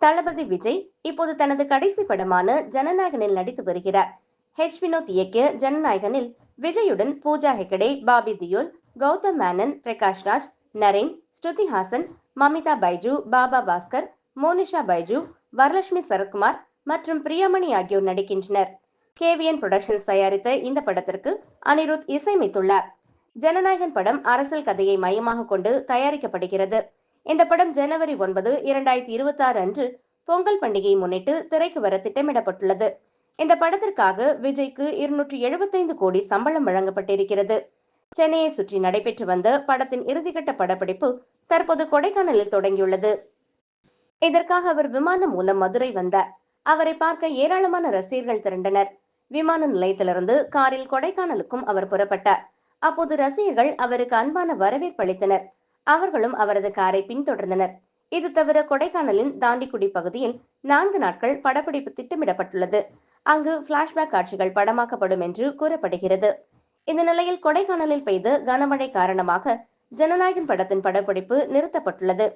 தளபதி விஜய் இப்போது தனது கடைசி படமான ஜனநாயகனில் நடித்து வருகிறார். வினோத் இயக்கிய ஜனநாயகனில் விஜயுடன் பூஜா ஹெகடே, பாபி தியோல், கௌதம் மேனன், பிரகாஷ் ராஜ், நரேன், ஸ்ருதி ஹாசன், மமிதா பைஜு, பாபா பாஸ்கர், மோனிஷா பைஜு, வரலட்சுமி சரத்குமார் மற்றும் பிரியாமணி ஆகியோர் நடிக்கின்றனர். கேவிஎன் புரொடக்ஷன்ஸ் தயாரித்த இந்த படத்திற்கு அனிருத் இசையமைத்துள்ளார். ஜனநாயகன் படம் அரசியல் கதையை மையமாக கொண்டு தயாரிக்கப்படுகிறது. இந்த படம் ஜனவரி 9, 2026 அன்று பொங்கல் பண்டிகையை முன்னிட்டு திரைக்கு வர திட்டமிடப்பட்டுள்ளது. இந்த படத்திற்காக விஜய்க்கு 275 கோடி சம்பளம் வழங்கப்பட்டிருக்கிறது. சென்னையை சுற்றி நடைபெற்று வந்த படத்தின் இறுதிக்கட்ட படப்பிடிப்பு தற்போது கொடைக்கானலில் தொடங்கியுள்ளது. இதற்காக அவர் விமானம் மூலம் மதுரை வந்தார். அவரை பார்க்க ஏராளமான ரசிகர்கள் திரண்டனர். விமான நிலையத்திலிருந்து காரில் கொடைக்கானலுக்கும் அவர் புறப்பட்டார். அப்போது ரசிகர்கள் அவருக்கு அன்பான வரவேற்பு அளித்தனர். அவர்களும் அவரது காரை பின்தொடர்ந்தனர். இது தவிர கொடைக்கானலின் தாண்டிக்குடி பகுதியில் 4 நாட்கள் படப்பிடிப்பு திட்டமிடப்பட்டுள்ளது. அங்கு பிளாஷ்பேக் காட்சிகள் படமாக்கப்படும் என்று கூறப்படுகிறது. இந்த நிலையில் கொடைக்கானலில் பெய்த கனமழை காரணமாக ஜனநாயகன் படத்தின் படப்பிடிப்பு நிறுத்தப்பட்டுள்ளது.